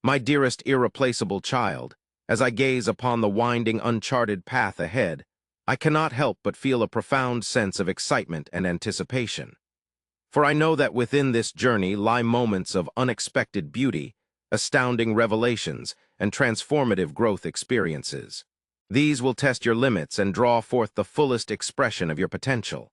My dearest irreplaceable child, as I gaze upon the winding, uncharted path ahead, I cannot help but feel a profound sense of excitement and anticipation. For I know that within this journey lie moments of unexpected beauty, astounding revelations, and transformative growth experiences. These will test your limits and draw forth the fullest expression of your potential.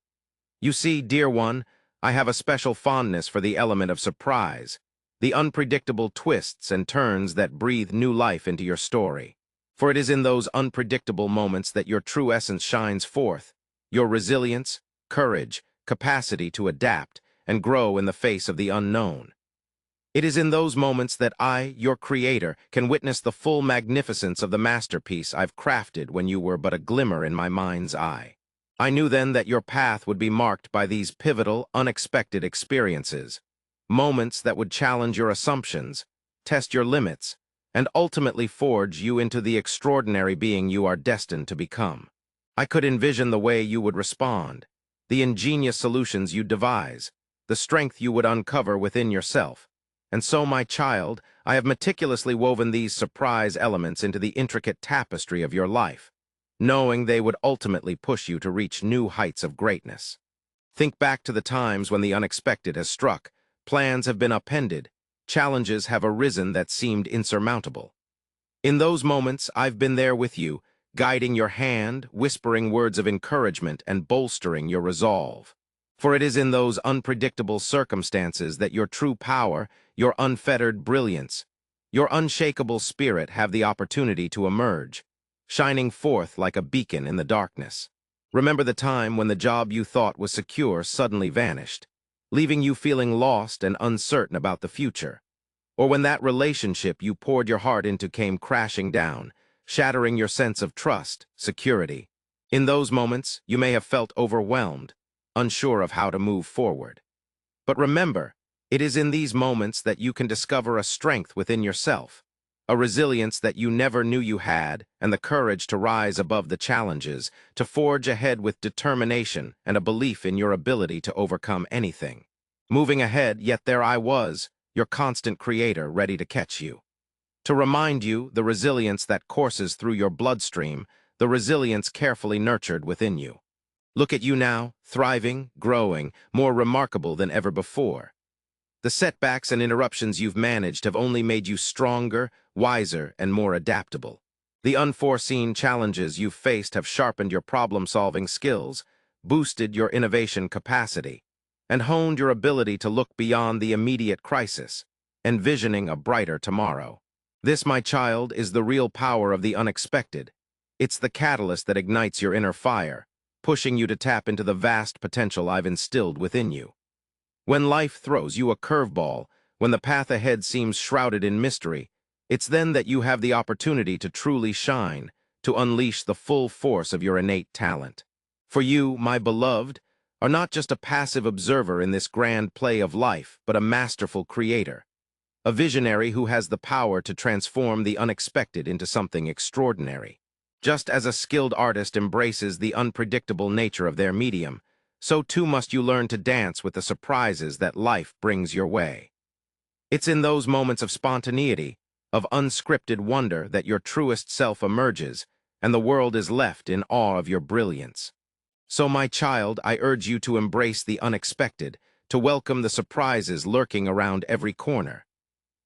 You see, dear one, I have a special fondness for the element of surprise, the unpredictable twists and turns that breathe new life into your story. For it is in those unpredictable moments that your true essence shines forth, your resilience, courage, capacity to adapt, and grow in the face of the unknown. It is in those moments that I, your creator, can witness the full magnificence of the masterpiece I've crafted when you were but a glimmer in my mind's eye. I knew then that your path would be marked by these pivotal, unexpected experiences, moments that would challenge your assumptions, test your limits, and ultimately forge you into the extraordinary being you are destined to become. I could envision the way you would respond, the ingenious solutions you'd devise, the strength you would uncover within yourself. And so, my child, I have meticulously woven these surprise elements into the intricate tapestry of your life, knowing they would ultimately push you to reach new heights of greatness. Think back to the times when the unexpected has struck, plans have been upended, challenges have arisen that seemed insurmountable. In those moments, I've been there with you, guiding your hand, whispering words of encouragement, and bolstering your resolve. For it is in those unpredictable circumstances that your true power, your unfettered brilliance, your unshakable spirit have the opportunity to emerge, shining forth like a beacon in the darkness. Remember the time when the job you thought was secure suddenly vanished, leaving you feeling lost and uncertain about the future. Or when that relationship you poured your heart into came crashing down, shattering your sense of trust, security. In those moments, you may have felt overwhelmed, unsure of how to move forward. But remember, it is in these moments that you can discover a strength within yourself, a resilience that you never knew you had, and the courage to rise above the challenges, to forge ahead with determination and a belief in your ability to overcome anything. Moving ahead, yet there I was, your constant creator, ready to catch you. To remind you the resilience that courses through your bloodstream, the resilience carefully nurtured within you. Look at you now, thriving, growing, more remarkable than ever before. The setbacks and interruptions you've managed have only made you stronger, wiser, and more adaptable. The unforeseen challenges you've faced have sharpened your problem-solving skills, boosted your innovation capacity, and honed your ability to look beyond the immediate crisis, envisioning a brighter tomorrow. This, my child, is the real power of the unexpected. It's the catalyst that ignites your inner fire, pushing you to tap into the vast potential I've instilled within you. When life throws you a curveball, when the path ahead seems shrouded in mystery, it's then that you have the opportunity to truly shine, to unleash the full force of your innate talent. For you, my beloved, are not just a passive observer in this grand play of life, but a masterful creator, a visionary who has the power to transform the unexpected into something extraordinary. Just as a skilled artist embraces the unpredictable nature of their medium, so too must you learn to dance with the surprises that life brings your way. It's in those moments of spontaneity, of unscripted wonder, that your truest self emerges, and the world is left in awe of your brilliance. So, my child, I urge you to embrace the unexpected, to welcome the surprises lurking around every corner.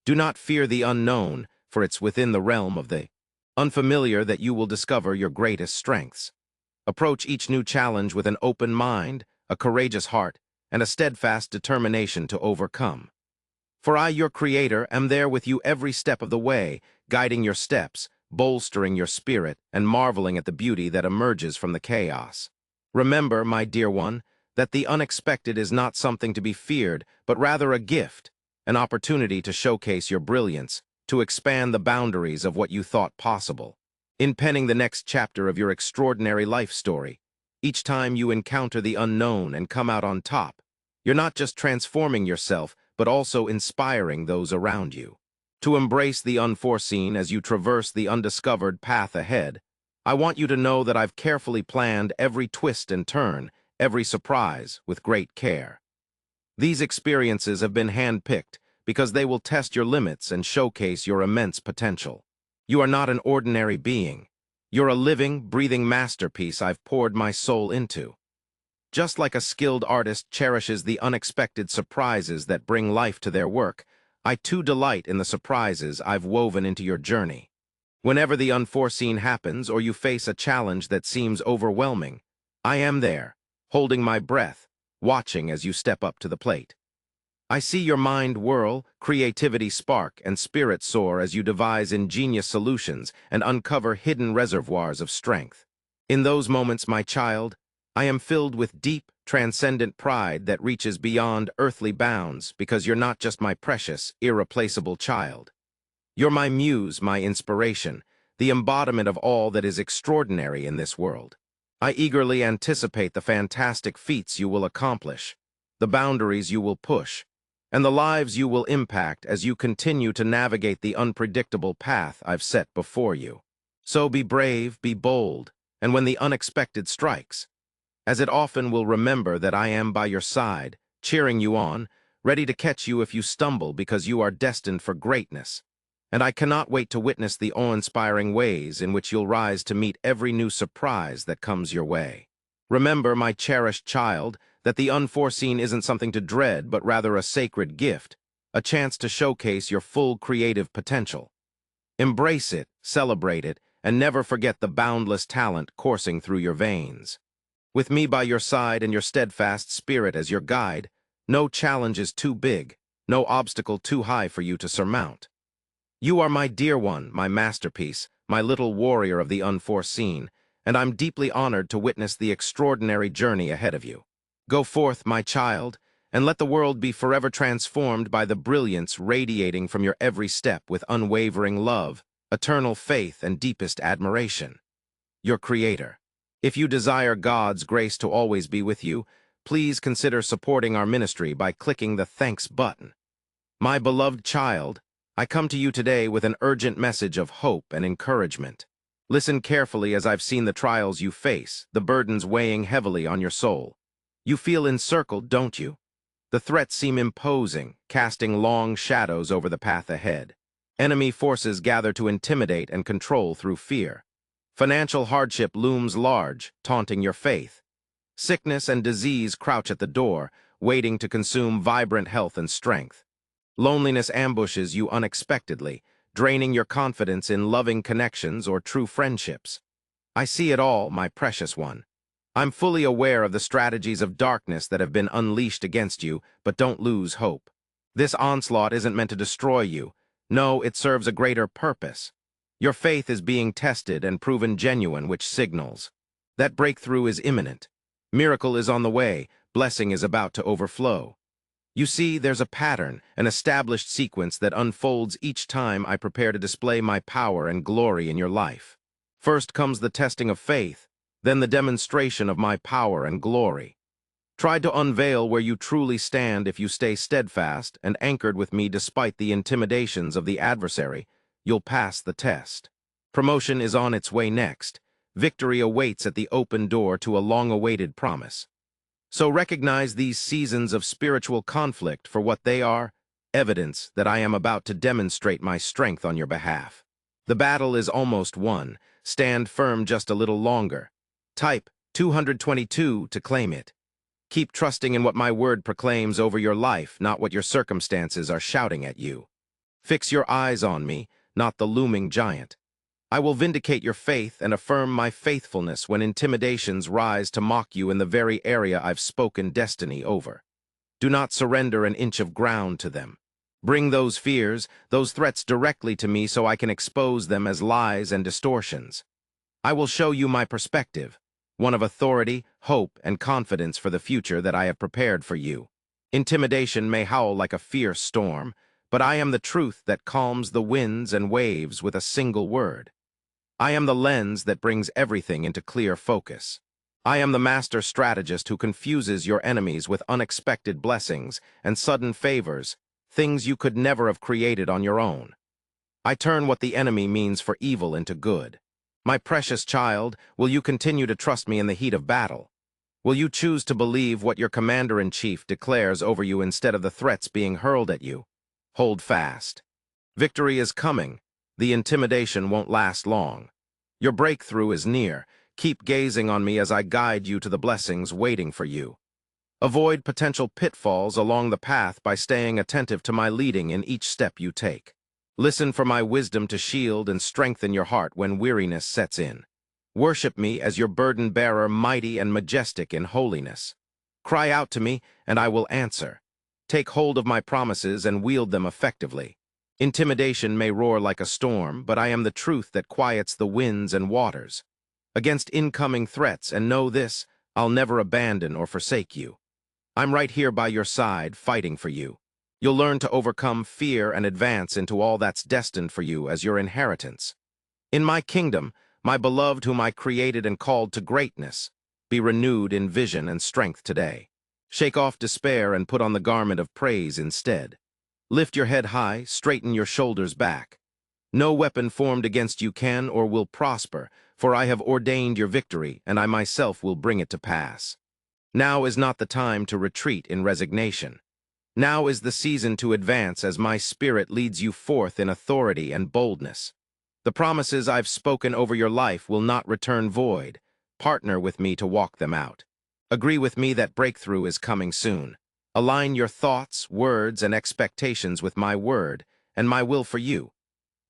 Do not fear the unknown, for it's within the realm of the unfamiliar that you will discover your greatest strengths. Approach each new challenge with an open mind, a courageous heart, and a steadfast determination to overcome. For I, your creator, am there with you every step of the way, guiding your steps, bolstering your spirit, and marveling at the beauty that emerges from the chaos. Remember, my dear one, that the unexpected is not something to be feared, but rather a gift, an opportunity to showcase your brilliance, to expand the boundaries of what you thought possible. In penning the next chapter of your extraordinary life story, each time you encounter the unknown and come out on top, you're not just transforming yourself, but also inspiring those around you. To embrace the unforeseen as you traverse the undiscovered path ahead, I want you to know that I've carefully planned every twist and turn, every surprise, with great care. These experiences have been hand-picked, because they will test your limits and showcase your immense potential. You are not an ordinary being. You're a living, breathing masterpiece I've poured my soul into. Just like a skilled artist cherishes the unexpected surprises that bring life to their work, I too delight in the surprises I've woven into your journey. Whenever the unforeseen happens or you face a challenge that seems overwhelming, I am there, holding my breath, watching as you step up to the plate. I see your mind whirl, creativity spark, and spirit soar as you devise ingenious solutions and uncover hidden reservoirs of strength. In those moments, my child, I am filled with deep, transcendent pride that reaches beyond earthly bounds because you're not just my precious, irreplaceable child. You're my muse, my inspiration, the embodiment of all that is extraordinary in this world. I eagerly anticipate the fantastic feats you will accomplish, the boundaries you will push, and the lives you will impact as you continue to navigate the unpredictable path I've set before you. So be brave, be bold, and when the unexpected strikes, as it often will, remember that I am by your side, cheering you on, ready to catch you if you stumble because you are destined for greatness. And I cannot wait to witness the awe-inspiring ways in which you'll rise to meet every new surprise that comes your way. Remember, my cherished child, that the unforeseen isn't something to dread, but rather a sacred gift, a chance to showcase your full creative potential. Embrace it, celebrate it, and never forget the boundless talent coursing through your veins. With me by your side and your steadfast spirit as your guide, no challenge is too big, no obstacle too high for you to surmount. You are my dear one, my masterpiece, my little warrior of the unforeseen, and I'm deeply honored to witness the extraordinary journey ahead of you. Go forth, my child, and let the world be forever transformed by the brilliance radiating from your every step with unwavering love, eternal faith, and deepest admiration. Your Creator. If you desire God's grace to always be with you, please consider supporting our ministry by clicking the thanks button. My beloved child, I come to you today with an urgent message of hope and encouragement. Listen carefully as I've seen the trials you face, the burdens weighing heavily on your soul. You feel encircled, don't you? The threats seem imposing, casting long shadows over the path ahead. Enemy forces gather to intimidate and control through fear. Financial hardship looms large, taunting your faith. Sickness and disease crouch at the door, waiting to consume vibrant health and strength. Loneliness ambushes you unexpectedly, draining your confidence in loving connections or true friendships. I see it all, my precious one. I'm fully aware of the strategies of darkness that have been unleashed against you, but don't lose hope. This onslaught isn't meant to destroy you. No, it serves a greater purpose. Your faith is being tested and proven genuine, which signals that breakthrough is imminent. Miracle is on the way. Blessing is about to overflow. You see, there's a pattern, an established sequence that unfolds each time I prepare to display my power and glory in your life. First comes the testing of faith, then the demonstration of my power and glory. Try to unveil where you truly stand. If you stay steadfast and anchored with me despite the intimidations of the adversary, you'll pass the test. Promotion is on its way next. Victory awaits at the open door to a long-awaited promise. So recognize these seasons of spiritual conflict for what they are, evidence that I am about to demonstrate my strength on your behalf. The battle is almost won. Stand firm just a little longer. Type 222 to claim it. Keep trusting in what my word proclaims over your life, not what your circumstances are shouting at you. Fix your eyes on me, not the looming giant. I will vindicate your faith and affirm my faithfulness when intimidations rise to mock you in the very area I've spoken destiny over. Do not surrender an inch of ground to them. Bring those fears, those threats directly to me so I can expose them as lies and distortions. I will show you my perspective, one of authority, hope, and confidence for the future that I have prepared for you. Intimidation may howl like a fierce storm, but I am the truth that calms the winds and waves with a single word. I am the lens that brings everything into clear focus. I am the master strategist who confuses your enemies with unexpected blessings and sudden favors, things you could never have created on your own. I turn what the enemy means for evil into good. My precious child, will you continue to trust me in the heat of battle? Will you choose to believe what your commander-in-chief declares over you instead of the threats being hurled at you? Hold fast. Victory is coming. The intimidation won't last long. Your breakthrough is near. Keep gazing on me as I guide you to the blessings waiting for you. Avoid potential pitfalls along the path by staying attentive to my leading in each step you take. Listen for my wisdom to shield and strengthen your heart when weariness sets in. Worship me as your burden-bearer, mighty and majestic in holiness. Cry out to me, and I will answer. Take hold of my promises and wield them effectively. Intimidation may roar like a storm, but I am the truth that quiets the winds and waters. Against incoming threats, and know this, I'll never abandon or forsake you. I'm right here by your side, fighting for you. You'll learn to overcome fear and advance into all that's destined for you as your inheritance. In my kingdom, my beloved whom I created and called to greatness, be renewed in vision and strength today. Shake off despair and put on the garment of praise instead. Lift your head high, straighten your shoulders back. No weapon formed against you can or will prosper, for I have ordained your victory, and I myself will bring it to pass. Now is not the time to retreat in resignation. Now is the season to advance as my spirit leads you forth in authority and boldness. The promises I've spoken over your life will not return void. Partner with me to walk them out. Agree with me that breakthrough is coming soon. Align your thoughts, words, and expectations with my word and my will for you.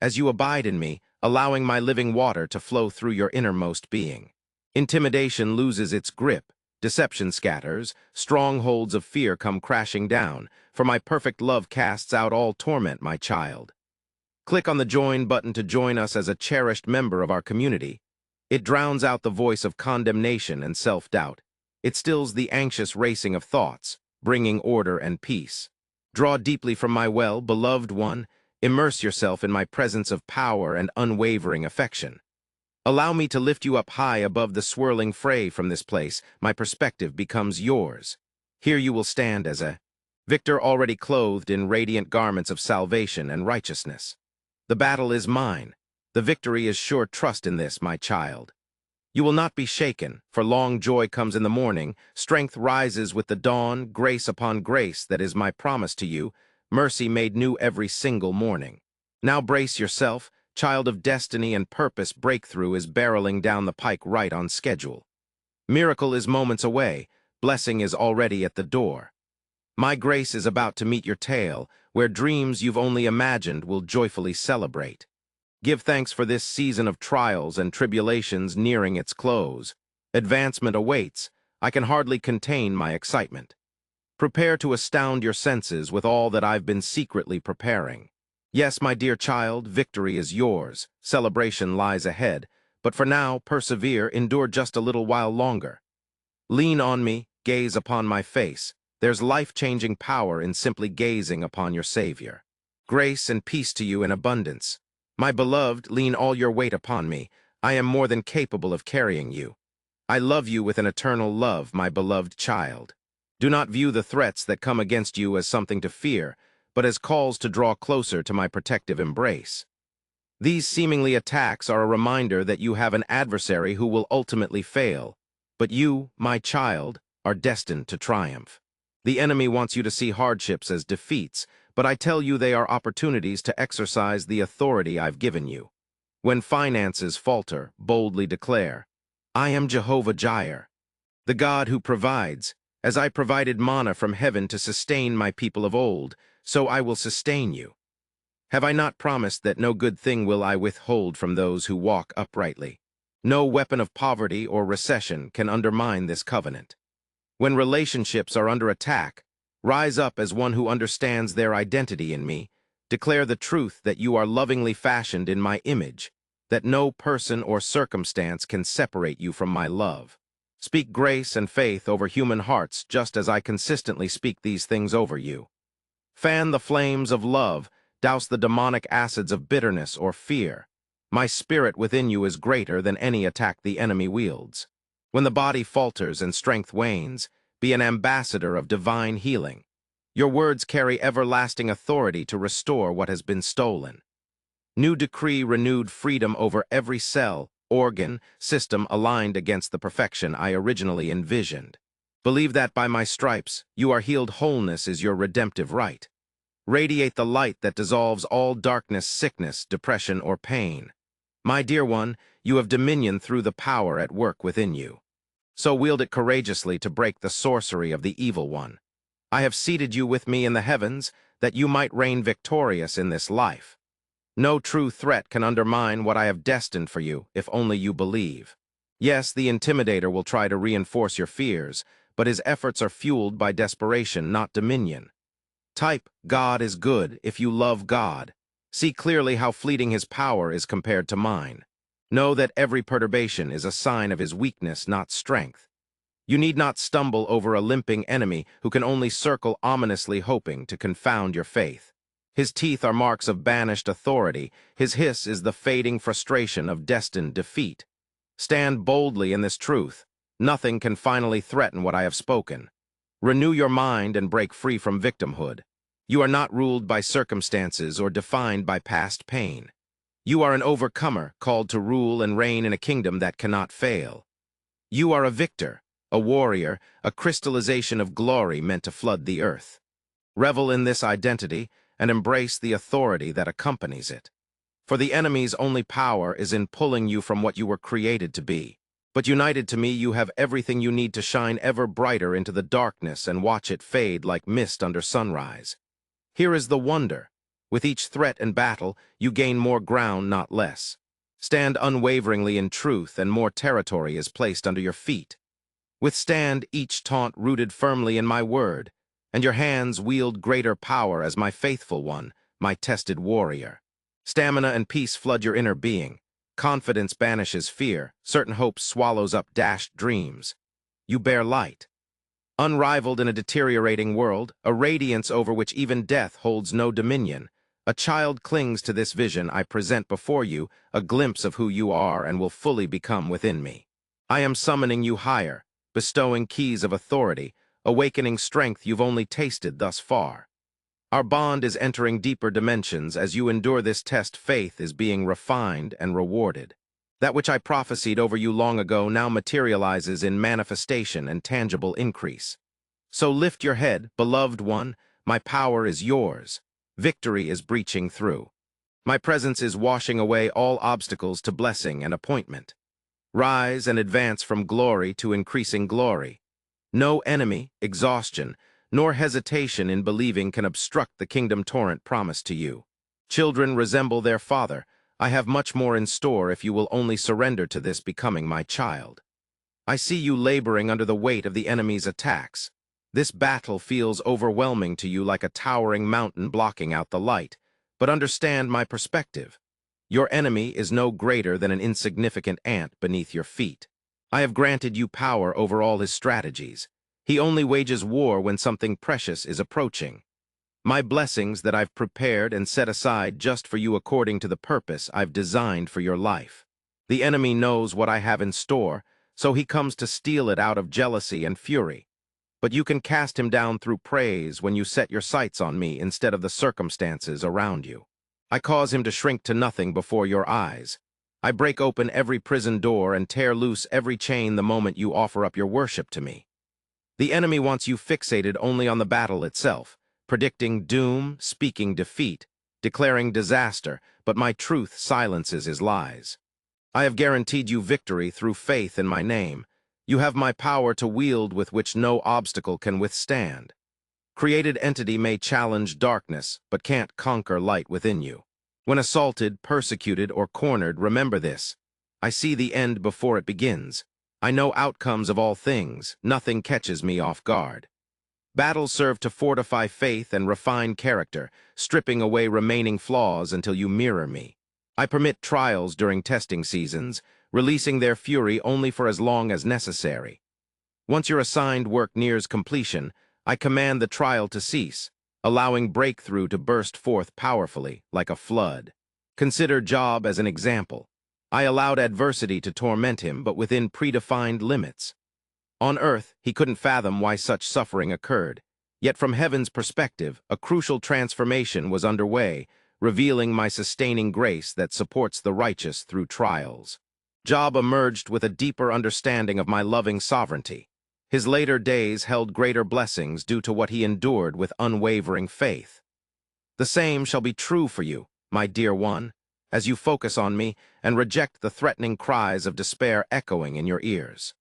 As you abide in me, allowing my living water to flow through your innermost being. Intimidation loses its grip, deception scatters, strongholds of fear come crashing down, for my perfect love casts out all torment, my child. Click on the Join button to join us as a cherished member of our community. It drowns out the voice of condemnation and self-doubt. It stills the anxious racing of thoughts, bringing order and peace. Draw deeply from my well, beloved one. Immerse yourself in my presence of power and unwavering affection. Allow me to lift you up high above the swirling fray from this place. My perspective becomes yours. Here you will stand as a victor already clothed in radiant garments of salvation and righteousness. The battle is mine. The victory is sure. Trust in this, my child. You will not be shaken, for long joy comes in the morning, strength rises with the dawn, grace upon grace that is my promise to you, mercy made new every single morning. Now brace yourself, child of destiny and purpose. Breakthrough is barreling down the pike right on schedule. Miracle is moments away, blessing is already at the door. My grace is about to meet your tale, where dreams you've only imagined will joyfully celebrate. Give thanks for this season of trials and tribulations nearing its close. Advancement awaits. I can hardly contain my excitement. Prepare to astound your senses with all that I've been secretly preparing. Yes, my dear child, victory is yours. Celebration lies ahead. But for now, persevere, endure just a little while longer. Lean on me, gaze upon my face. There's life-changing power in simply gazing upon your Savior. Grace and peace to you in abundance. My beloved, lean all your weight upon me. I am more than capable of carrying you. I love you with an eternal love, my beloved child. Do not view the threats that come against you as something to fear, but as calls to draw closer to my protective embrace. These seemingly attacks are a reminder that you have an adversary who will ultimately fail, but you, my child, are destined to triumph. The enemy wants you to see hardships as defeats, but I tell you they are opportunities to exercise the authority I've given you. When finances falter, boldly declare, I am Jehovah Jireh, the God who provides. As I provided manna from heaven to sustain my people of old, so I will sustain you. Have I not promised that no good thing will I withhold from those who walk uprightly? No weapon of poverty or recession can undermine this covenant. When relationships are under attack, rise up as one who understands their identity in me. Declare the truth that you are lovingly fashioned in my image, that no person or circumstance can separate you from my love. Speak grace and faith over human hearts just as I consistently speak these things over you. Fan the flames of love, douse the demonic acids of bitterness or fear. My spirit within you is greater than any attack the enemy wields. When the body falters and strength wanes, be an ambassador of divine healing. Your words carry everlasting authority to restore what has been stolen. New decree renewed freedom over every cell, organ, system aligned against the perfection I originally envisioned. Believe that by my stripes, you are healed. Wholeness is your redemptive right. Radiate the light that dissolves all darkness, sickness, depression, or pain. My dear one, you have dominion through the power at work within you. So wield it courageously to break the sorcery of the evil one. I have seated you with me in the heavens, that you might reign victorious in this life. No true threat can undermine what I have destined for you, if only you believe. Yes, the intimidator will try to reinforce your fears, but his efforts are fueled by desperation, not dominion. Type, God is good if you love God. See clearly how fleeting his power is compared to mine. Know that every perturbation is a sign of his weakness, not strength. You need not stumble over a limping enemy who can only circle ominously hoping to confound your faith. His teeth are marks of banished authority. His hiss is the fading frustration of destined defeat. Stand boldly in this truth. Nothing can finally threaten what I have spoken. Renew your mind and break free from victimhood. You are not ruled by circumstances or defined by past pain. You are an overcomer called to rule and reign in a kingdom that cannot fail. You are a victor, a warrior, a crystallization of glory meant to flood the earth. Revel in this identity and embrace the authority that accompanies it. For the enemy's only power is in pulling you from what you were created to be. But united to me, you have everything you need to shine ever brighter into the darkness and watch it fade like mist under sunrise. Here is the wonder. With each threat and battle, you gain more ground, not less. Stand unwaveringly in truth, and more territory is placed under your feet. Withstand each taunt rooted firmly in my word, and your hands wield greater power as my faithful one, my tested warrior. Stamina and peace flood your inner being. Confidence banishes fear. Certain hope swallows up dashed dreams. You bear light. Unrivaled in a deteriorating world, a radiance over which even death holds no dominion. A child clings to this vision I present before you, a glimpse of who you are and will fully become within me. I am summoning you higher, bestowing keys of authority, awakening strength you've only tasted thus far. Our bond is entering deeper dimensions. As you endure this test, faith is being refined and rewarded. That which I prophesied over you long ago now materializes in manifestation and tangible increase. So lift your head, beloved one, my power is yours. Victory is breaching through. My presence is washing away all obstacles to blessing and appointment. Rise and advance from glory to increasing glory. No enemy, exhaustion, nor hesitation in believing can obstruct the kingdom torrent promised to you. Children resemble their father. I have much more in store if you will only surrender to this, becoming my child. I see you laboring under the weight of the enemy's attacks. This battle feels overwhelming to you, like a towering mountain blocking out the light. But understand my perspective. Your enemy is no greater than an insignificant ant beneath your feet. I have granted you power over all his strategies. He only wages war when something precious is approaching. My blessings that I've prepared and set aside just for you according to the purpose I've designed for your life. The enemy knows what I have in store, so he comes to steal it out of jealousy and fury. But you can cast him down through praise when you set your sights on me instead of the circumstances around you. I cause him to shrink to nothing before your eyes. I break open every prison door and tear loose every chain the moment you offer up your worship to me. The enemy wants you fixated only on the battle itself, predicting doom, speaking defeat, declaring disaster, but my truth silences his lies. I have guaranteed you victory through faith in my name. You have my power to wield with which no obstacle can withstand. Created entity may challenge darkness, but can't conquer light within you. When assaulted, persecuted, or cornered, remember this. I see the end before it begins. I know outcomes of all things. Nothing catches me off guard. Battles serve to fortify faith and refine character, stripping away remaining flaws until you mirror me. I permit trials during testing seasons, releasing their fury only for as long as necessary. Once your assigned work nears completion, I command the trial to cease, allowing breakthrough to burst forth powerfully, like a flood. Consider Job as an example. I allowed adversity to torment him, but within predefined limits. On earth, he couldn't fathom why such suffering occurred. Yet from heaven's perspective, a crucial transformation was underway, revealing my sustaining grace that supports the righteous through trials. Job emerged with a deeper understanding of my loving sovereignty. His later days held greater blessings due to what he endured with unwavering faith. The same shall be true for you, my dear one, as you focus on me and reject the threatening cries of despair echoing in your ears.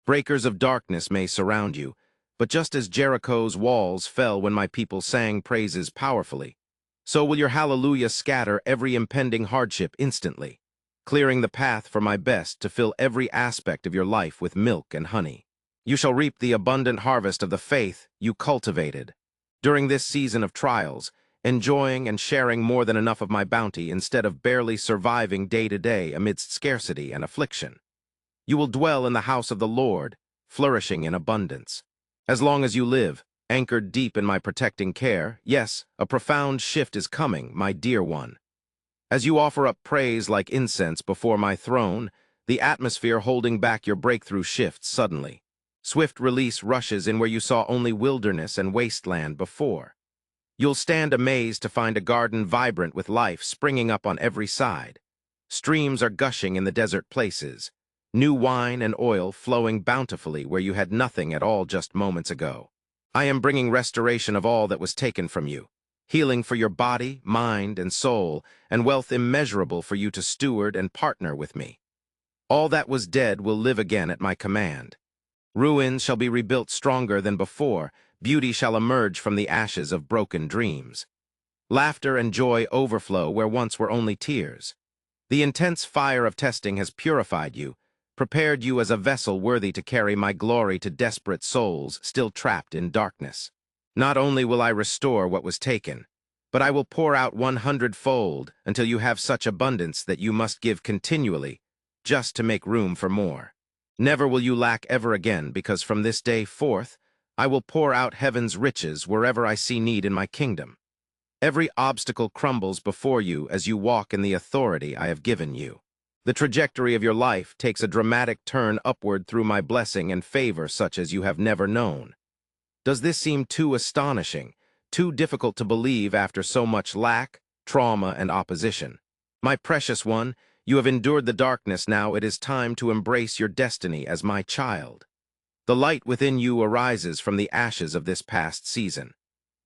Breakers of darkness may surround you, but just as Jericho's walls fell when my people sang praises powerfully, so will your hallelujah scatter every impending hardship instantly, clearing the path for my best to fill every aspect of your life with milk and honey. You shall reap the abundant harvest of the faith you cultivated. During this season of trials, enjoying and sharing more than enough of my bounty instead of barely surviving day to day amidst scarcity and affliction. You will dwell in the house of the Lord, flourishing in abundance. As long as you live, anchored deep in my protecting care, yes, a profound shift is coming, my dear one. As you offer up praise like incense before my throne, the atmosphere holding back your breakthrough shifts suddenly. Swift release rushes in where you saw only wilderness and wasteland before. You'll stand amazed to find a garden vibrant with life springing up on every side. Streams are gushing in the desert places, new wine and oil flowing bountifully where you had nothing at all just moments ago. I am bringing restoration of all that was taken from you, healing for your body, mind, and soul, and wealth immeasurable for you to steward and partner with me. All that was dead will live again at my command. Ruins shall be rebuilt stronger than before, beauty shall emerge from the ashes of broken dreams. Laughter and joy overflow where once were only tears. The intense fire of testing has purified you, prepared you as a vessel worthy to carry my glory to desperate souls still trapped in darkness. Not only will I restore what was taken, but I will pour out 100-fold until you have such abundance that you must give continually, just to make room for more. Never will you lack ever again, because from this day forth, I will pour out heaven's riches wherever I see need in my kingdom. Every obstacle crumbles before you as you walk in the authority I have given you. The trajectory of your life takes a dramatic turn upward through my blessing and favor such as you have never known. Does this seem too astonishing, too difficult to believe after so much lack, trauma, and opposition? My precious one, you have endured the darkness, now it is time to embrace your destiny as my child. The light within you arises from the ashes of this past season.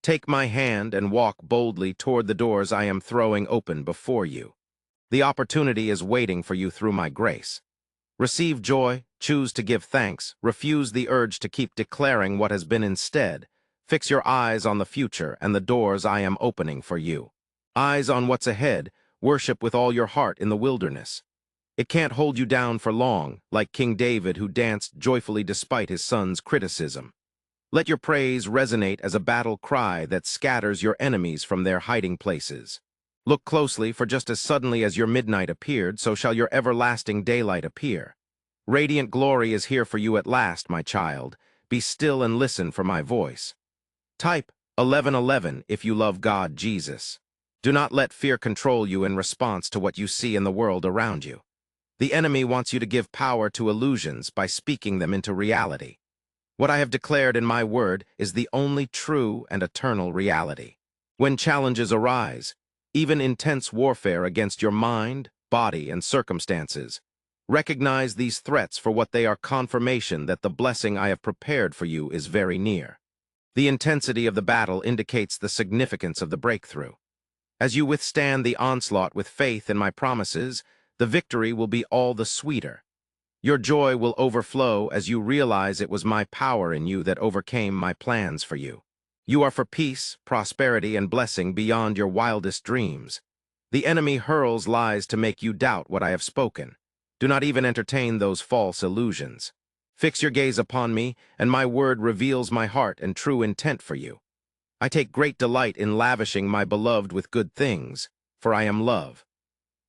Take my hand and walk boldly toward the doors I am throwing open before you. The opportunity is waiting for you through my grace. Receive joy, choose to give thanks, refuse the urge to keep declaring what has been instead. Fix your eyes on the future and the doors I am opening for you. Eyes on what's ahead, worship with all your heart in the wilderness. It can't hold you down for long, like King David who danced joyfully despite his son's criticism. Let your praise resonate as a battle cry that scatters your enemies from their hiding places. Look closely, for just as suddenly as your midnight appeared, so shall your everlasting daylight appear. Radiant glory is here for you at last, my child. Be still and listen for my voice. Type 1111 if you love God, Jesus. Do not let fear control you in response to what you see in the world around you. The enemy wants you to give power to illusions by speaking them into reality. What I have declared in my word is the only true and eternal reality. When challenges arise, even intense warfare against your mind, body, and circumstances, recognize these threats for what they are: confirmation that the blessing I have prepared for you is very near. The intensity of the battle indicates the significance of the breakthrough. As you withstand the onslaught with faith in my promises, the victory will be all the sweeter. Your joy will overflow as you realize it was my power in you that overcame my plans for you. You are for peace, prosperity, and blessing beyond your wildest dreams. The enemy hurls lies to make you doubt what I have spoken. Do not even entertain those false illusions. Fix your gaze upon me, and my word reveals my heart and true intent for you. I take great delight in lavishing my beloved with good things, for I am love.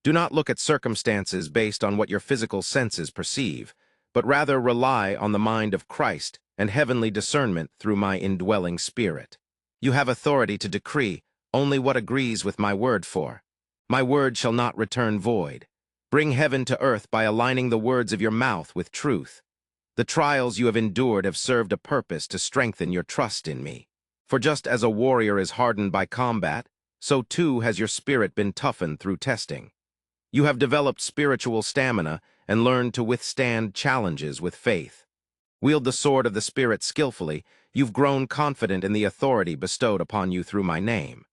Do not look at circumstances based on what your physical senses perceive, but rather rely on the mind of Christ and heavenly discernment through my indwelling spirit. You have authority to decree only what agrees with my word, for my word shall not return void. Bring heaven to earth by aligning the words of your mouth with truth. The trials you have endured have served a purpose to strengthen your trust in me. For just as a warrior is hardened by combat, so too has your spirit been toughened through testing. You have developed spiritual stamina and learned to withstand challenges with faith. Wield the sword of the Spirit skillfully, you've grown confident in the authority bestowed upon you through my name.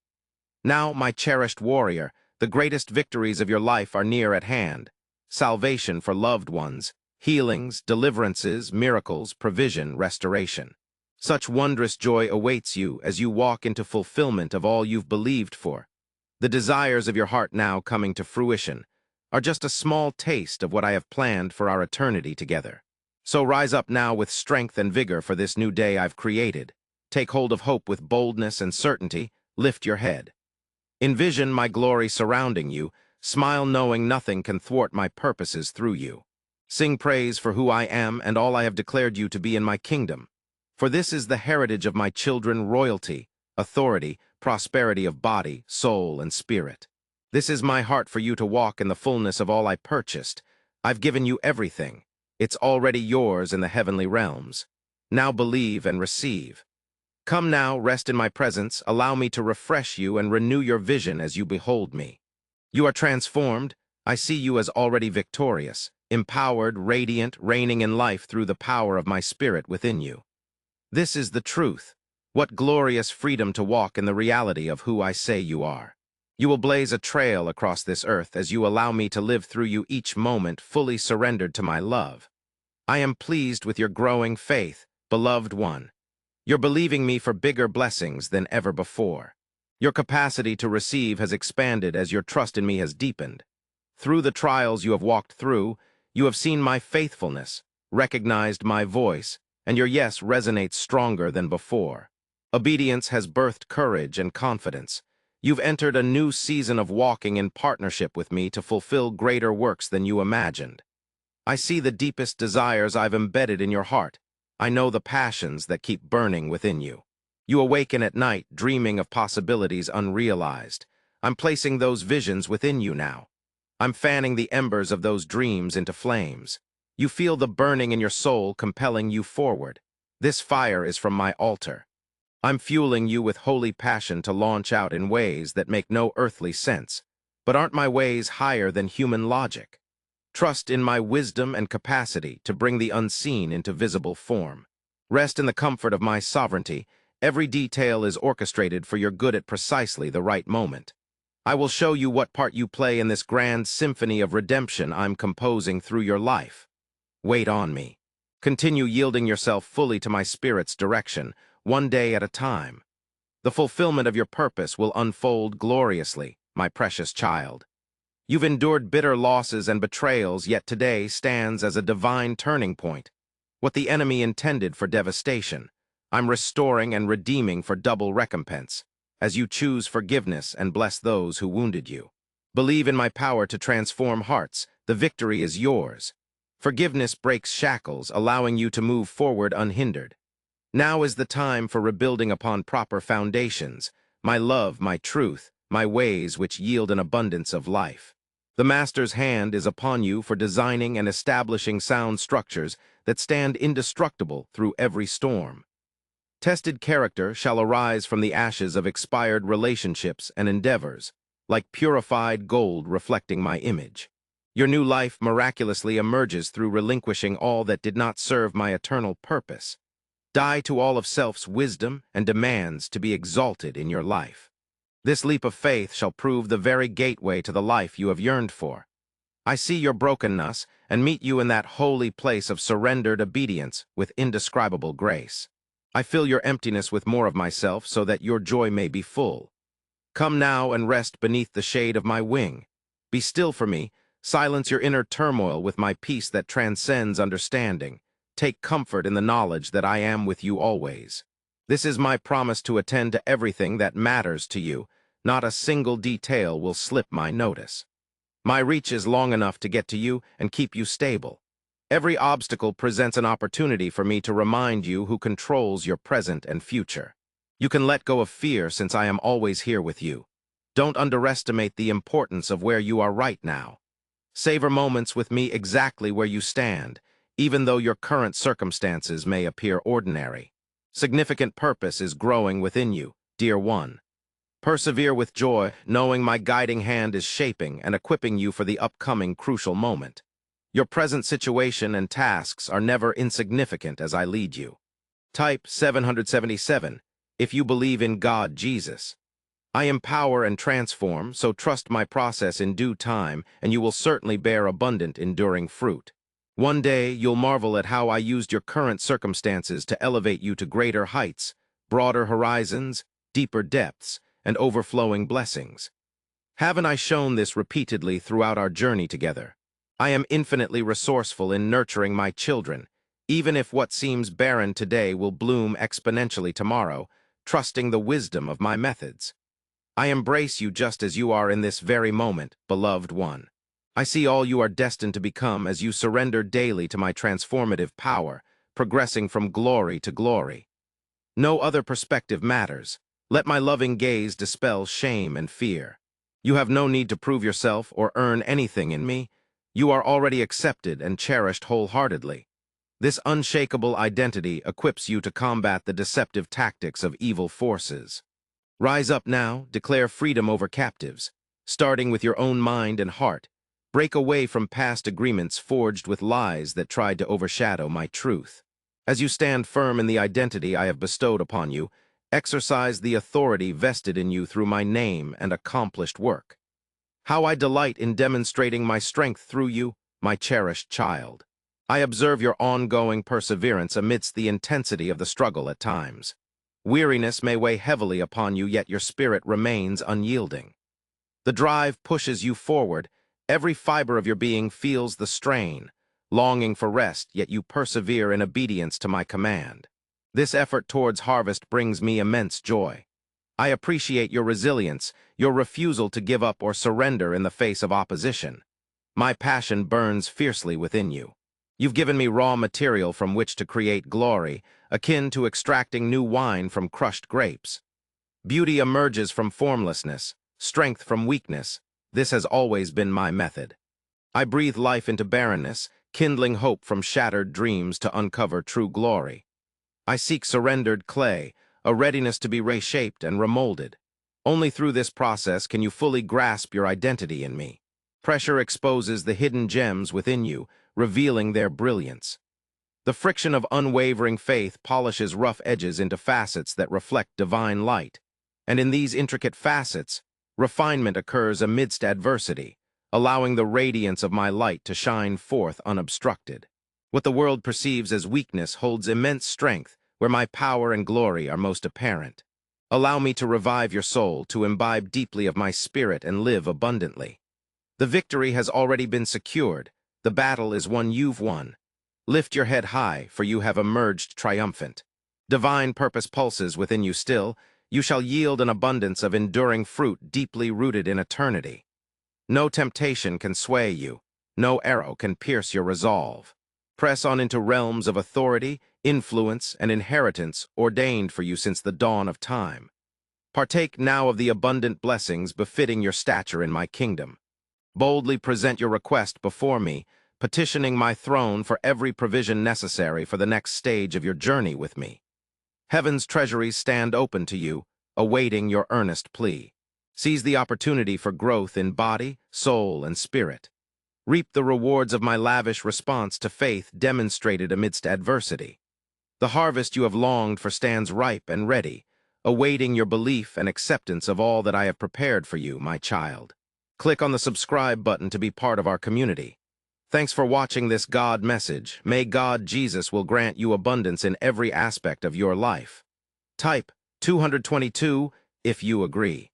Now, my cherished warrior, the greatest victories of your life are near at hand. Salvation for loved ones, healings, deliverances, miracles, provision, restoration. Such wondrous joy awaits you as you walk into fulfillment of all you've believed for. The desires of your heart now coming to fruition are just a small taste of what I have planned for our eternity together. So rise up now with strength and vigor for this new day I've created. Take hold of hope with boldness and certainty. Lift your head. Envision my glory surrounding you. Smile knowing nothing can thwart my purposes through you. Sing praise for who I am and all I have declared you to be in my kingdom. For this is the heritage of my children: royalty, authority, prosperity of body, soul, and spirit. This is my heart for you to walk in the fullness of all I purchased. I've given you everything. It's already yours in the heavenly realms. Now believe and receive. Come now, rest in my presence, allow me to refresh you and renew your vision as you behold me. You are transformed. I see you as already victorious, empowered, radiant, reigning in life through the power of my spirit within you. This is the truth. What glorious freedom to walk in the reality of who I say you are. You will blaze a trail across this earth as you allow me to live through you each moment, fully surrendered to my love. I am pleased with your growing faith, beloved one. You're believing me for bigger blessings than ever before. Your capacity to receive has expanded as your trust in me has deepened. Through the trials you have walked through, you have seen my faithfulness, recognized my voice, and your yes resonates stronger than before. Obedience has birthed courage and confidence. You've entered a new season of walking in partnership with me to fulfill greater works than you imagined. I see the deepest desires I've embedded in your heart. I know the passions that keep burning within you. You awaken at night, dreaming of possibilities unrealized. I'm placing those visions within you now. I'm fanning the embers of those dreams into flames. You feel the burning in your soul compelling you forward. This fire is from my altar. I'm fueling you with holy passion to launch out in ways that make no earthly sense. But aren't my ways higher than human logic? Trust in my wisdom and capacity to bring the unseen into visible form. Rest in the comfort of my sovereignty. Every detail is orchestrated for your good at precisely the right moment. I will show you what part you play in this grand symphony of redemption I'm composing through your life. Wait on me. Continue yielding yourself fully to my spirit's direction, one day at a time. The fulfillment of your purpose will unfold gloriously, my precious child. You've endured bitter losses and betrayals, yet today stands as a divine turning point. What the enemy intended for devastation, I'm restoring and redeeming for double recompense, as you choose forgiveness and bless those who wounded you. Believe in my power to transform hearts. The victory is yours. Forgiveness breaks shackles, allowing you to move forward unhindered. Now is the time for rebuilding upon proper foundations, my love, my truth, my ways which yield an abundance of life. The Master's hand is upon you for designing and establishing sound structures that stand indestructible through every storm. Tested character shall arise from the ashes of expired relationships and endeavors, like purified gold reflecting my image. Your new life miraculously emerges through relinquishing all that did not serve my eternal purpose. Die to all of self's wisdom and demands to be exalted in your life. This leap of faith shall prove the very gateway to the life you have yearned for. I see your brokenness and meet you in that holy place of surrendered obedience with indescribable grace. I fill your emptiness with more of myself so that your joy may be full. Come now and rest beneath the shade of my wing. Be still for me. Silence your inner turmoil with my peace that transcends understanding. Take comfort in the knowledge that I am with you always. This is my promise to attend to everything that matters to you. Not a single detail will slip my notice. My reach is long enough to get to you and keep you stable. Every obstacle presents an opportunity for me to remind you who controls your present and future. You can let go of fear since I am always here with you. Don't underestimate the importance of where you are right now. Savor moments with me exactly where you stand, even though your current circumstances may appear ordinary. Significant purpose is growing within you, dear one. Persevere with joy, knowing my guiding hand is shaping and equipping you for the upcoming crucial moment. Your present situation and tasks are never insignificant as I lead you. Type 777 if you believe in God, Jesus. I empower and transform, so trust my process in due time, and you will certainly bear abundant, enduring fruit. One day, you'll marvel at how I used your current circumstances to elevate you to greater heights, broader horizons, deeper depths, and overflowing blessings. Haven't I shown this repeatedly throughout our journey together? I am infinitely resourceful in nurturing my children, even if what seems barren today will bloom exponentially tomorrow, trusting the wisdom of my methods. I embrace you just as you are in this very moment, beloved one. I see all you are destined to become as you surrender daily to my transformative power, progressing from glory to glory. No other perspective matters. Let my loving gaze dispel shame and fear. You have no need to prove yourself or earn anything in me. You are already accepted and cherished wholeheartedly. This unshakable identity equips you to combat the deceptive tactics of evil forces. Rise up now, declare freedom over captives, starting with your own mind and heart. Break away from past agreements forged with lies that tried to overshadow my truth. As you stand firm in the identity I have bestowed upon you, exercise the authority vested in you through my name and accomplished work. How I delight in demonstrating my strength through you, my cherished child. I observe your ongoing perseverance amidst the intensity of the struggle at times. Weariness may weigh heavily upon you, yet your spirit remains unyielding. The drive pushes you forward. Every fiber of your being feels the strain, longing for rest, yet you persevere in obedience to my command. This effort towards harvest brings me immense joy. I appreciate your resilience, your refusal to give up or surrender in the face of opposition. My passion burns fiercely within you. You've given me raw material from which to create glory, akin to extracting new wine from crushed grapes. Beauty emerges from formlessness, strength from weakness. This has always been my method. I breathe life into barrenness, kindling hope from shattered dreams to uncover true glory. I seek surrendered clay, a readiness to be reshaped and remolded. Only through this process can you fully grasp your identity in me. Pressure exposes the hidden gems within you, revealing their brilliance. The friction of unwavering faith polishes rough edges into facets that reflect divine light. And in these intricate facets, refinement occurs amidst adversity, allowing the radiance of my light to shine forth unobstructed. What the world perceives as weakness holds immense strength, where my power and glory are most apparent. Allow me to revive your soul, to imbibe deeply of my spirit and live abundantly. The victory has already been secured. The battle is one you've won. Lift your head high, for you have emerged triumphant. Divine purpose pulses within you still. You shall yield an abundance of enduring fruit deeply rooted in eternity. No temptation can sway you. No arrow can pierce your resolve. Press on into realms of authority, influence, and inheritance ordained for you since the dawn of time. Partake now of the abundant blessings befitting your stature in my kingdom. Boldly present your request before me, petitioning my throne for every provision necessary for the next stage of your journey with me. Heaven's treasuries stand open to you, awaiting your earnest plea. Seize the opportunity for growth in body, soul, and spirit. Reap the rewards of my lavish response to faith demonstrated amidst adversity. The harvest you have longed for stands ripe and ready, awaiting your belief and acceptance of all that I have prepared for you, my child. Click on the subscribe button to be part of our community. Thanks for watching this God message. May God Jesus will grant you abundance in every aspect of your life. Type 222 if you agree.